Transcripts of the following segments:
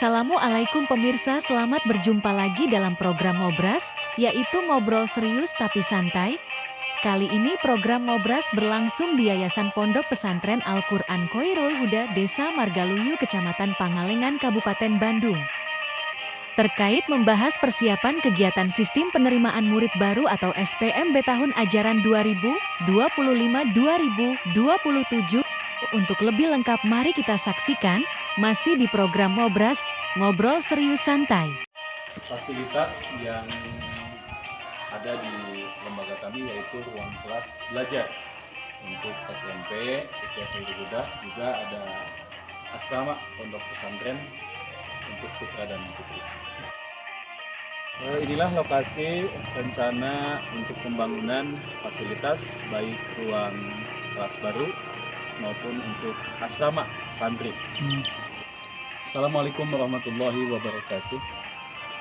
Assalamualaikum pemirsa, selamat berjumpa lagi dalam program Ngobras, yaitu ngobrol serius tapi santai. Kali ini program Ngobras berlangsung di Yayasan Pondok Pesantren Al-Quran Khoirul Huda, Desa Margaluyu, Kecamatan Pangalengan, Kabupaten Bandung. Terkait membahas persiapan kegiatan Sistem Penerimaan Murid Baru atau SPMB tahun ajaran 2025-2027. Untuk lebih lengkap mari kita saksikan, masih di program Ngobras, ngobrol serius santai. Fasilitas yang ada di lembaga kami yaitu ruang kelas belajar untuk SMP, Khoirul Huda, juga ada asrama pondok pesantren untuk putra dan putri. Inilah lokasi rencana untuk pembangunan fasilitas baik ruang kelas baru maupun untuk asrama santri. Assalamualaikum warahmatullahi wabarakatuh.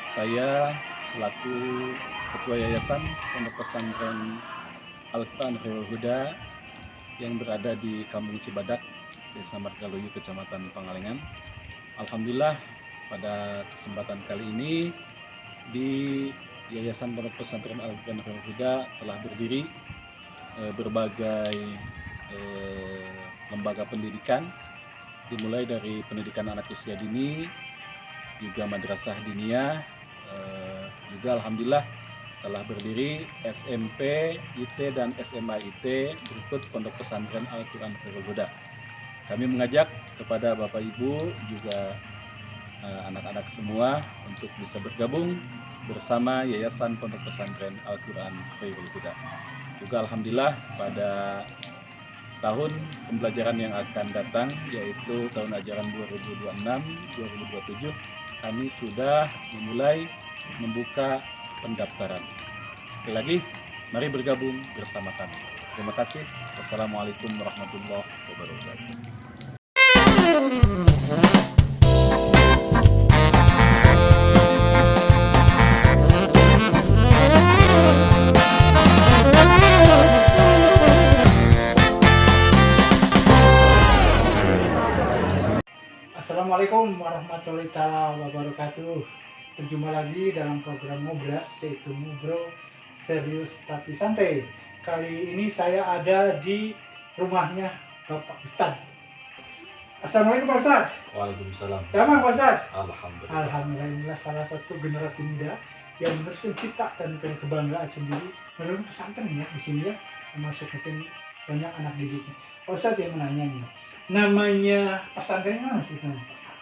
Saya selaku Ketua Yayasan Pondok Pesantren Al-Quran Khoirul Huda yang berada di Kampung Cibadak, Desa Margaluyu, Kecamatan Pangalengan. Alhamdulillah pada kesempatan kali ini di Yayasan Pondok Pesantren Al-Quran Khoirul Huda telah berdiri berbagai lembaga pendidikan, dimulai dari pendidikan anak usia dini, juga madrasah diniyah, juga alhamdulillah telah berdiri SMP, IT, dan SMA IT berikut Pondok Pesantren Al-Quran Khoirul Huda. Kami mengajak kepada Bapak Ibu juga anak-anak semua untuk bisa bergabung bersama Yayasan Pondok Pesantren Al-Quran Khoirul Huda. Juga alhamdulillah pada tahun pembelajaran yang akan datang, yaitu tahun ajaran 2026-2027, kami sudah memulai membuka pendaftaran. Sekali lagi, mari bergabung bersama kami. Terima kasih. Wassalamualaikum warahmatullahi wabarakatuh. Assalamualaikum warahmatullahi wabarakatuh. Berjumpa lagi dalam program Ngobras, yaitu ngobrol serius tapi santai. Kali ini saya ada di rumahnya Bapak Ustadz. Assalamualaikum Pak Ustadz. Waalaikumsalam. Damai Pak Ustadz. Alhamdulillah. Alhamdulillah, inilah salah satu generasi muda yang meneruskan cita dan kebanggaan sendiri menurut pesantren ya di sini ya, termasuk mungkin banyak anak didiknya. Pak Ustadz, saya menanya nih, namanya pesantren mana sih itu?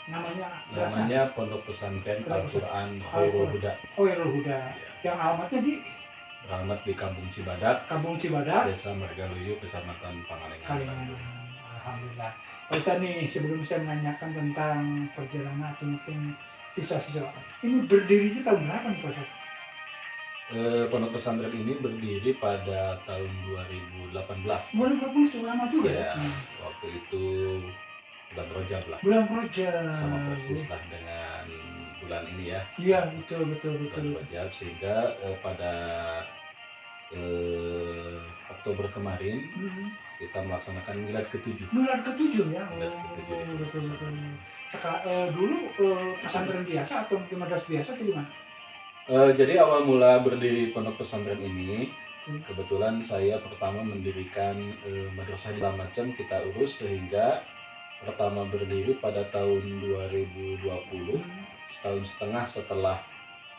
Namanya Pondok Pesantren Al-Quran Khoirul Huda. Khoirul Huda. Yang alamatnya di Beralamat di Kampung Cibadak, Kampung Cibadak, Desa Margaluyu, Kecamatan Pangalengan. Kalimantan. Alhamdulillah. Pak Ustadz nih, sebelum saya menanyakan tentang perjalanan atau mungkin siswa-siswa, ini berdirinya tahun berapa nih Pak Ustadz? Pondok pesantren ini berdiri pada tahun 2018. Bulan berapa sudah lama juga Ya, ya? waktu itu bulan Rajab lah. Bulan Rajab. Sama persis lah dengan bulan ini ya. Iya, betul. Bulan Rajab, sehingga pada Oktober kemarin kita melaksanakan milad ke-7. Milad ke-7 ya? Milad ke-7 di Pondok Betul. Pesantren. Dulu pesantren biasa atau mungkin madrasah biasa atau gimana? Jadi awal mula berdiri pondok pesantren ini, kebetulan saya pertama mendirikan madrasah segala macam kita urus, sehingga pertama berdiri pada tahun 2020, setahun setengah setelah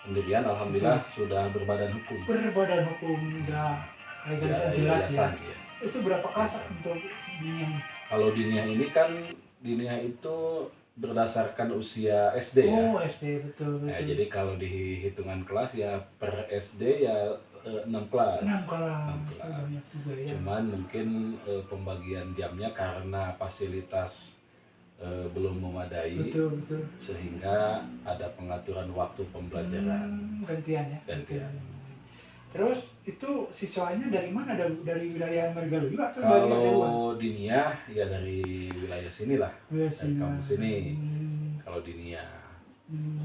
pendirian, alhamdulillah sudah berbadan hukum. Berbadan hukum, udah legalisasi jelas ya. Ya. Itu berapa kelas Yayasan. untuk diniyah? Kalau diniyah ini kan, diniyah itu berdasarkan usia SD ya. Oh, SD, betul. Jadi kalau di hitungan kelas ya per SD ya 6 kelas. 6 kelas. kelas. Banyak juga ya. Cuman mungkin pembagian jamnya karena fasilitas belum memadai, Betul. sehingga ada pengaturan waktu pembelajaran. Gantian ya. Gantian. Terus itu siswanya dari mana? Dari wilayah Margaluyu atau dari luar? Kalau diniyah ya dari wilayah sinilah, dari kampung sini. Kalau diniyah,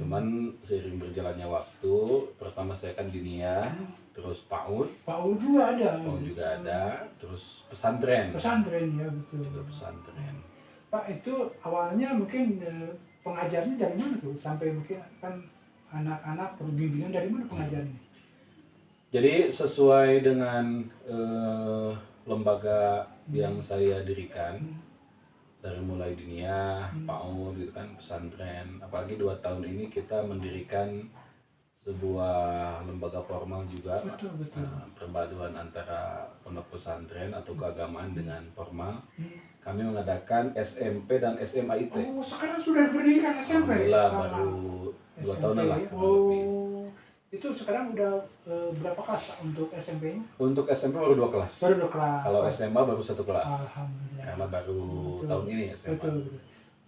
cuman seiring berjalannya waktu, pertama saya kan diniyah, terus PAUD juga ada. PAUD juga ada, terus pesantren. Pesantren ya, betul. Juga pesantren. Pak, itu awalnya mungkin pengajarnya dari mana tuh? Sampai mungkin kan anak-anak perlu bimbingan dari mana pengajarnya? Jadi sesuai dengan lembaga yang saya dirikan, dari mulai dinia, PAUD gitu kan, pesantren, apalagi 2 tahun ini kita mendirikan sebuah lembaga formal juga, Betul. perpaduan antara pondok pesantren atau keagamaan dengan formal. Kami mengadakan SMP dan SMA IT. Oh, sekarang sudah berdirikan SMP? Alhamdulillah Sama baru 2 SMP. tahunan lah kurang lebih. Itu sekarang udah berapa kelas Pak untuk SMP-nya? Untuk SMP baru 2 kelas. Baru 2 kelas. Kalau SMA baru 1 kelas. Alhamdulillah. Karena baru tahun ini SMA. Betul.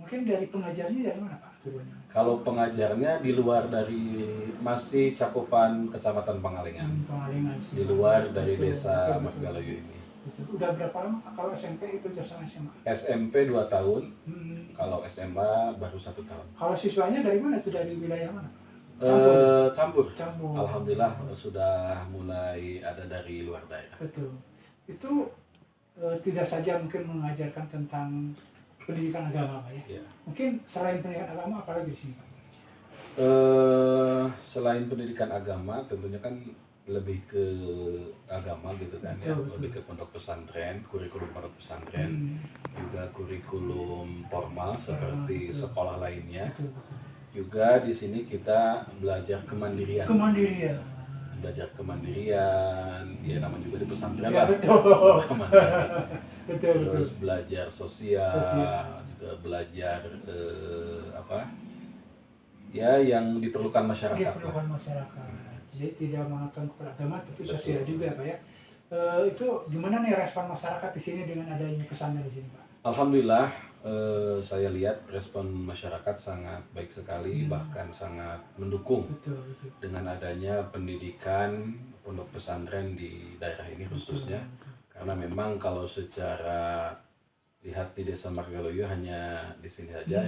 Mungkin dari pengajarnya dari mana Pak turunnya? Kalau pengajarnya di luar dari masih cakupan Kecamatan Pangalengan. Pengalingan. Di luar dari Betul, desa betul. Margalayu ini. Betul. Udah berapa lama Pak kalau SMP itu sama SMA? SMP 2 tahun, Hmm. kalau SMA baru 1 tahun. Kalau siswanya dari mana? Itu dari wilayah mana? Campur. Campur. Alhamdulillah sudah mulai ada dari luar daerah. Betul. Itu tidak saja mungkin mengajarkan tentang pendidikan agama Pak ya. Ya. Mungkin selain pendidikan agama apalagi di sini Pak? Selain pendidikan agama, tentunya kan lebih ke agama gitu kan ya, Betul. lebih ke pondok pesantren, kurikulum pondok pesantren, juga kurikulum formal seperti Betul. sekolah lainnya. Betul. Juga di sini kita belajar kemandirian. Kemandirian. Belajar kemandirian, ya namanya juga di pesantren Ya, lah. betul. Kemandirian. Betul. Terus belajar sosial, Sosial. juga belajar ya yang diperlukan masyarakat Dia lah. perlukan masyarakat. Jadi tidak monoton kepada agama tapi Betul. sosial juga Pak ya. Itu gimana nih respon masyarakat di sini dengan adanya pesantren di sini Pak? Alhamdulillah, saya lihat respon masyarakat sangat baik sekali, bahkan sangat mendukung Betul. dengan adanya pendidikan pondok pesantren di daerah ini khususnya. Karena memang kalau secara lihat di Desa Margaloyu hanya di sini saja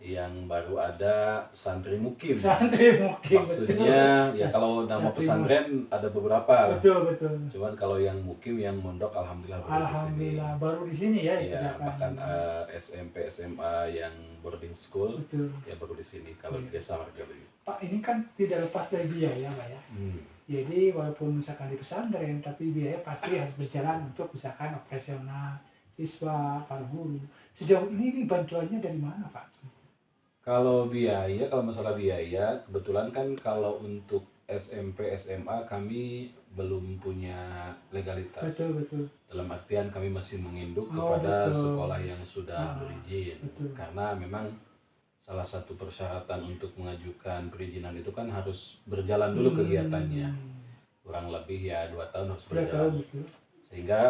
yang baru ada santri mukim. Santri mukim. Maksudnya betul. ya kalau nama Santri pesantren ada beberapa. Betul. Cuman kalau yang mukim, yang mondok alhamdulillah baru di sini. Alhamdulillah baru di sini ya. Iya, disediakan. bahkan SMP SMA yang boarding school Betul. ya baru di sini kalau di Desa Margaloyu. Pak ini kan tidak lepas dari biaya Pak ya. Jadi walaupun misalkan di pesantren tapi biaya pasti harus berjalan untuk misalkan operasional siswa, para guru. Sejauh ini bantuannya dari mana Pak? Kalau biaya, kalau masalah biaya, kebetulan kan kalau untuk SMP, SMA kami belum punya legalitas. Betul. Dalam artian kami masih menginduk Oh, kepada betul. sekolah yang sudah berizin. Betul. Karena memang salah satu persyaratan untuk mengajukan perizinan itu kan harus berjalan dulu kegiatannya. Kurang lebih ya 2 tahun harus Sudah tahu berjalan. betul. Sehingga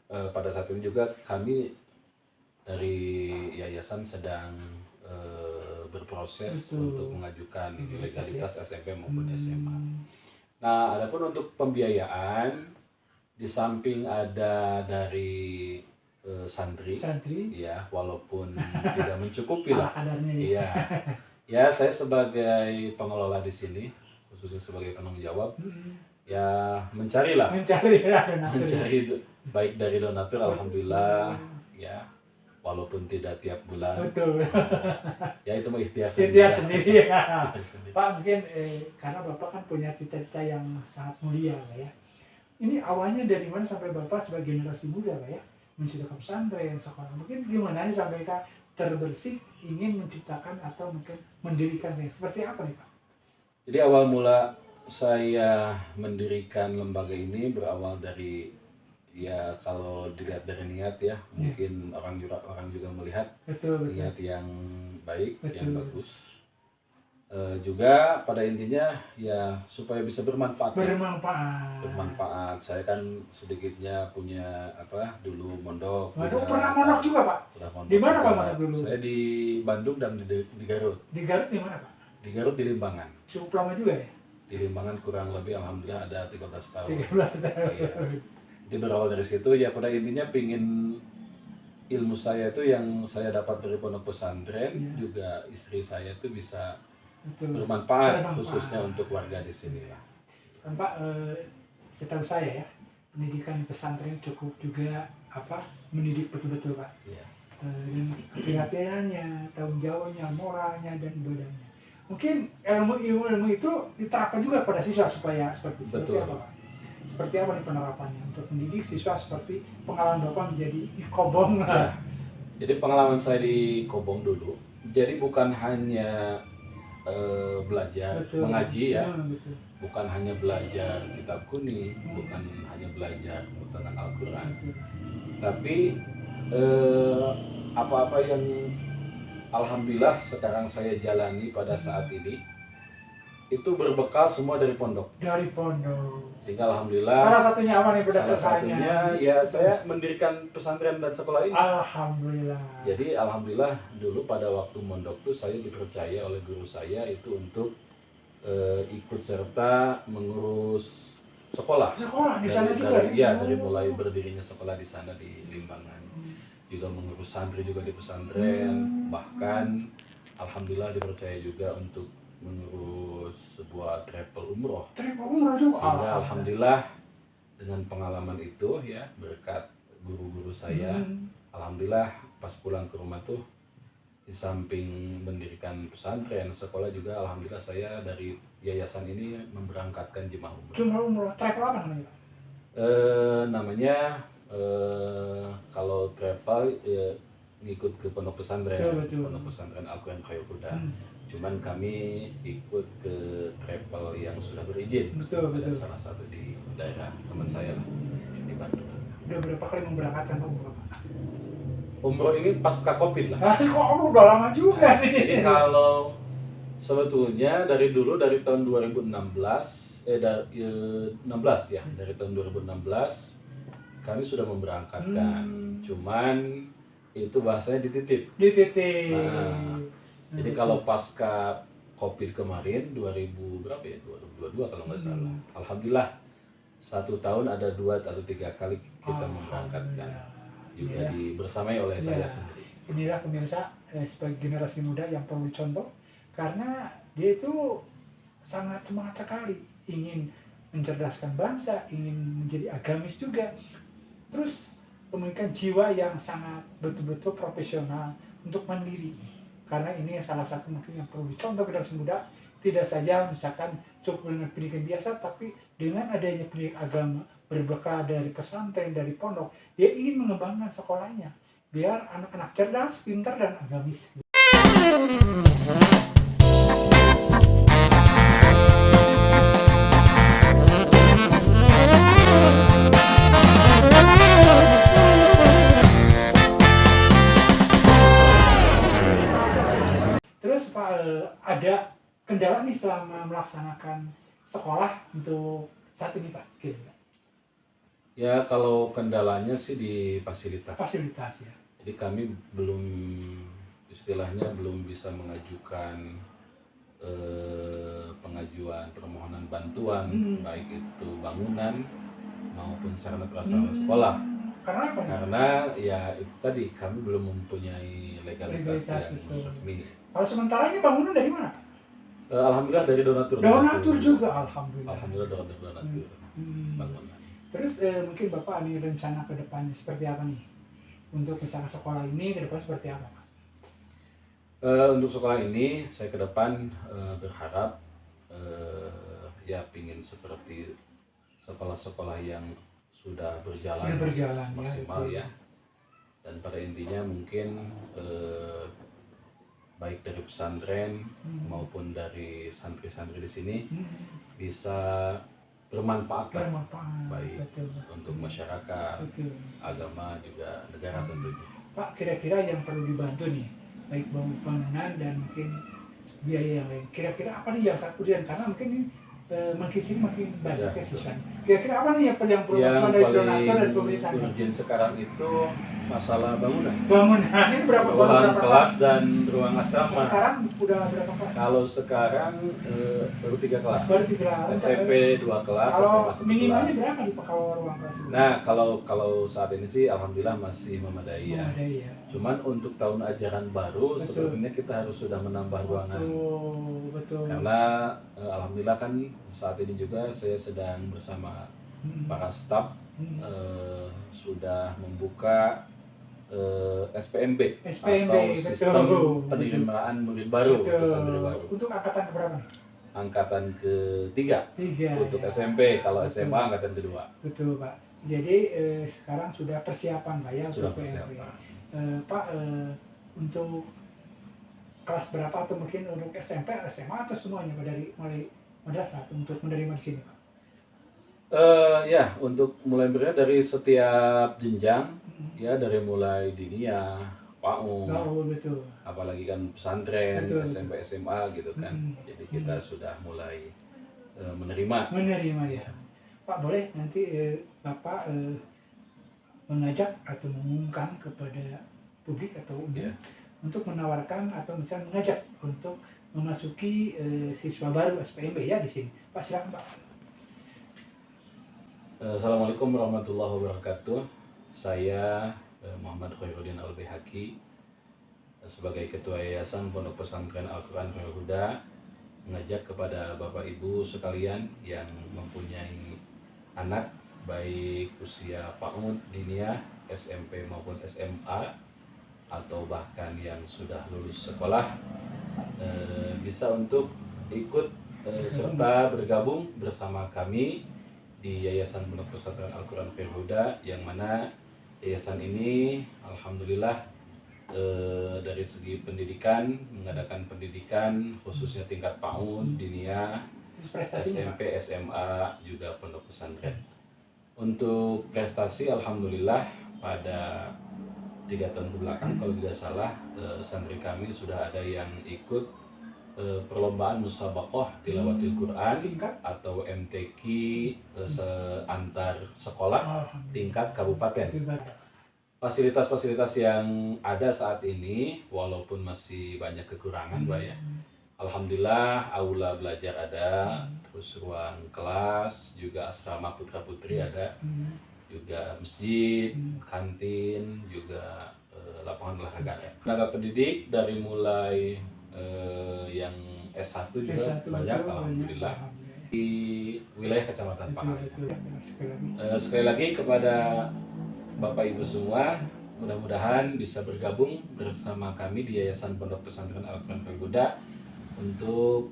pada saat ini juga kami dari yayasan sedang berproses Betul. untuk mengajukan legalitas SMP Hmm. maupun SMA. Nah, adapun untuk pembiayaan, di samping ada dari santri, ya walaupun tidak mencukupi lah. Kadarnya ya. Iya, ya saya sebagai pengelola di sini, khususnya sebagai penanggung jawab, ya mencarilah, mencari baik dari donatur, alhamdulillah, ya walaupun tidak tiap bulan. Betul. Ya itu mah ikhtiar Ikhtiar sendiri. Ikhtiar sendiri. Pak mungkin karena Bapak kan punya cita-cita yang sangat mulia Pak ya. Ini awalnya dari mana sampai Bapak sebagai generasi muda Pak ya? Menciptakan pesantren, sekolah. Mungkin gimana nih sampai Kak terbersih ingin menciptakan atau mungkin mendirikan seperti apa nih Pak? Jadi awal mula saya mendirikan lembaga ini berawal dari, ya kalau dilihat dari niat ya, mungkin orang juga melihat Betul. niat yang baik, Betul. yang bagus. Juga pada intinya ya supaya bisa bermanfaat. Bermanfaat. Saya kan sedikitnya punya dulu mondok. Pernah mondok juga Pak? Di mana Pak mondok dulu? Saya di Bandung dan di Garut. Di Garut di mana Pak? Di Garut di Limbangan. Cukup lama juga ya? Di Limbangan kurang lebih alhamdulillah ada 13 tahun. 13 tahun. Iya. Jadi berawal dari situ ya pada intinya pingin ilmu saya itu yang saya dapat dari pondok pesantren, juga istri saya itu bisa bermanfaat khususnya untuk warga di sini. Kan Pak, setahu saya ya, pendidikan pesantren cukup juga mendidik betul-betul Pak. Iya. dan keprihatinannya, tanggung jawabnya, moralnya, dan ibadahnya. Mungkin ilmu itu diterapkan juga pada siswa supaya seperti Betul. apa, Pak? Seperti apa nih penerapannya untuk mendidik siswa seperti pengalaman Bapak menjadi Kobong? Ya, jadi pengalaman saya di Kobong dulu, jadi bukan hanya belajar Betul. mengaji ya, Betul. bukan hanya belajar kitab kuning, bukan hanya belajar tentang Al-Quran, Betul. tapi apa-apa yang alhamdulillah sekarang saya jalani pada saat ini itu berbekal semua dari pondok. Dari pondok. Sehingga alhamdulillah Salah satunya apa nih salah kesayannya? satunya ya saya mendirikan pesantren dan sekolah ini. Alhamdulillah. Jadi alhamdulillah dulu pada waktu mondok tuh saya dipercaya oleh guru saya itu untuk ikut serta mengurus sekolah. Sekolah di sana juga dari, ya? dari mulai berdirinya sekolah di sana di Limbangan. Juga mengurus santri juga di pesantren, bahkan alhamdulillah dipercaya juga untuk mengurus sebuah travel umroh. Travel umroh juga. Sehingga alhamdulillah dengan pengalaman itu ya berkat guru-guru saya, alhamdulillah pas pulang ke rumah tuh di samping mendirikan pesantren, sekolah juga alhamdulillah saya dari yayasan ini memberangkatkan jemaah umroh. Jemaah umroh travel apa namanya? Namanya kalau travel ngikut ke pondok pesantren, pondok pesantren Al-Quran Khairul Huda. Cuman kami ikut ke travel yang sudah berizin. Ada salah satu di daerah teman saya lah di Bandung. Udah berapa kali memberangkatkan umroh? Umroh ini pasca Covid lah. Kok udah lama juga nih. Jadi kalau sebetulnya dari dulu dari tahun 2016 16 ya, dari tahun 2016 kami sudah memberangkatkan. Cuman itu bahasanya dititip. Nah, jadi kalau pasca Covid kemarin 2000 berapa ya? 2022 kalau nggak salah. Alhamdulillah 1 tahun ada 2 atau 3 kali kita memberangkatkan. Juga dibersamai oleh saya sendiri. Inilah pemirsa sebagai generasi muda yang perlu contoh karena dia itu sangat semangat sekali ingin mencerdaskan bangsa, ingin menjadi agamis juga. Terus memiliki jiwa yang sangat betul-betul profesional untuk mandiri. Karena ini salah satu mungkin yang perlu dicontoh generasi muda, tidak saja misalkan cukup dengan pendidikan biasa, tapi dengan adanya pendidikan agama berbekal dari pesantren, dari pondok, dia ingin mengembangkan sekolahnya biar anak-anak cerdas, pintar, dan agamis. Terus Pak, ada kendala nih selama melaksanakan sekolah untuk saat ini Pak? Ya kalau kendalanya sih di fasilitas. Fasilitas ya. Jadi kami belum istilahnya belum bisa mengajukan pengajuan permohonan bantuan baik itu bangunan maupun sarana prasarana sekolah. Karena apa? Karena ya itu tadi kami belum mempunyai legalitas yang resmi. Kalau sementara ini bangunan dari mana? Alhamdulillah dari donatur. Donatur juga, alhamdulillah. Alhamdulillah donatur bangunan. Terus mungkin Bapak ada rencana ke depannya seperti apa nih? Untuk misalnya sekolah ini ke depan seperti apa Pak? Untuk sekolah ini saya ke depan berharap ya pingin seperti sekolah-sekolah yang sudah berjalan maksimal ya. Dan pada intinya mungkin baik dari pesantren maupun dari santri-santri di sini bisa bermanfaat baik untuk masyarakat, agama juga negara tentunya. Pak, kira-kira yang perlu dibantu nih, baik bangunan dan mungkin biaya yang lain. Kira-kira apa nih yang sangat urgent? Karena mungkin ini makin sini makin banyak ya siswa. Kira-kira apa nih yang perlu dibantu dari donatur dan pemerintah? Yang urgent sekarang itu masalah bangunan. Bangunan ini berapa kelas dan ruang asrama. Sekarang udah berapa kelas? Kalau sekarang baru 3 kelas. Baru 3 kelas. SMP 2 kelas, kalau SMA 1 minimalnya kelas. berapa nih Pak kalau ruang kelas itu? Nah, kalau saat ini sih alhamdulillah masih memadai ya. Ya. Cuman untuk tahun ajaran baru sepertinya kita harus sudah menambah ruangan. Betul. Karena alhamdulillah kan saat ini juga saya sedang bersama para staf sudah membuka SPMB, SPMB, atau betul. Sistem Penerimaan Murid Baru atau santri baru. Untuk angkatan keberapa nih? Angkatan ketiga 3 untuk ya. SMP, kalau Betul. SMA angkatan kedua. Betul Pak. Jadi sekarang sudah persiapan Pak ya Sudah untuk PMP. persiapan. Pak, untuk kelas berapa atau mungkin untuk SMP, SMA atau semuanya Pak, dari mulai madrasah untuk menerima di sini Pak? Ya, untuk mulai belajar dari setiap jenjang, ya dari mulai diniyah, PAUD, Oh betul. apalagi kan pesantren, Betul, SMP, SMA gitu kan. Jadi kita sudah mulai menerima. Menerima ya. Pak, boleh nanti Bapak mengajak atau mengumumkan kepada publik atau umum Ya. untuk menawarkan atau misalnya mengajak untuk memasuki siswa baru SPMB ya di sini. Pak, silakan Pak. Assalamualaikum warahmatullahi wabarakatuh. Saya Muhammad Khairuddin Al-Baihaqi sebagai Ketua Yayasan Pondok Pesantren Al-Quran Khairul Huda mengajak kepada Bapak Ibu sekalian yang mempunyai anak baik usia PAUD, diniyah, SMP maupun SMA atau bahkan yang sudah lulus sekolah bisa untuk ikut serta bergabung bersama kami di Yayasan Pondok Pesantren Al-Quran Khairul Huda, yang mana yayasan ini alhamdulillah dari segi pendidikan mengadakan pendidikan khususnya tingkat PAUD, diniyah, SMP, SMA, juga pondok pesantren. Untuk prestasi alhamdulillah pada 3 tahun kebelakang kalau tidak salah santri kami sudah ada yang ikut perlombaan musabaqah tilawatil Quran atau MTQ antar sekolah tingkat kabupaten. Fasilitas-fasilitas yang ada saat ini walaupun masih banyak kekurangan Pak ya. Alhamdulillah aula belajar ada, terus ruang kelas, juga asrama putra putri ada, juga masjid, kantin, juga lapangan olahraga ada. Tenaga pendidik dari mulai yang S1 juga banyak alhamdulillah di wilayah Kecamatan Pangalengan. Sekali lagi kepada Bapak Ibu semua, mudah-mudahan bisa bergabung bersama kami di Yayasan Pondok Pesantren Al-Quran Khairul Huda untuk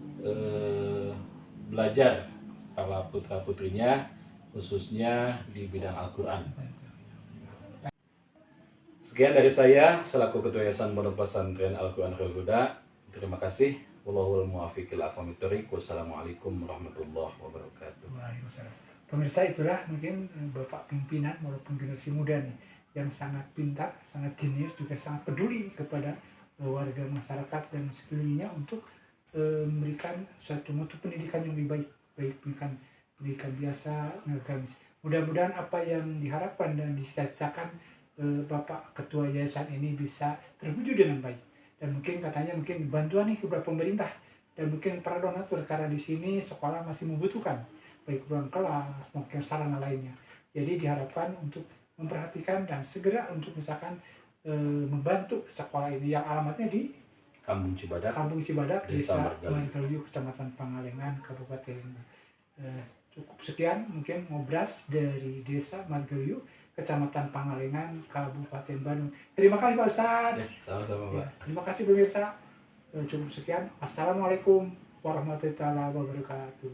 belajar para putra-putrinya khususnya di bidang Al-Quran. Sekian dari saya selaku Ketua Yayasan Pondok Pesantren Al-Quran Khairul Huda. Terima kasih. Wallahul muwaffiq ila aqwamit thoriq. Wassalamualaikum warahmatullahi wabarakatuh. Waalaikumsalam. Pemirsa, itulah mungkin Bapak pimpinan walaupun generasi muda nih yang sangat pintar, sangat jenius, juga sangat peduli kepada warga masyarakat dan sekelilingnya untuk memberikan suatu mutu pendidikan yang lebih baik pendidikan biasa, agamis. Mudah-mudahan apa yang diharapkan dan dicita-citakan Bapak Ketua Yayasan ini bisa terwujud dengan baik. Dan mungkin katanya bantuan nih kepada pemerintah dan mungkin para donatur, karena di sini sekolah masih membutuhkan baik ruang kelas maupun sarana lainnya. Jadi diharapkan untuk memperhatikan dan segera untuk misalkan membantu sekolah ini yang alamatnya di Kampung Cibadak, Desa Margahayu, Kecamatan Pangalengan, Kabupaten. Cukup sekian mungkin ngobras dari Desa Margahayu, Kecamatan Pangalengan, Kabupaten Bandung. Terima kasih Pak Ustadz. Ya, sama-sama Pak. Terima kasih pemirsa. Cukup sekian. Assalamualaikum warahmatullahi wabarakatuh.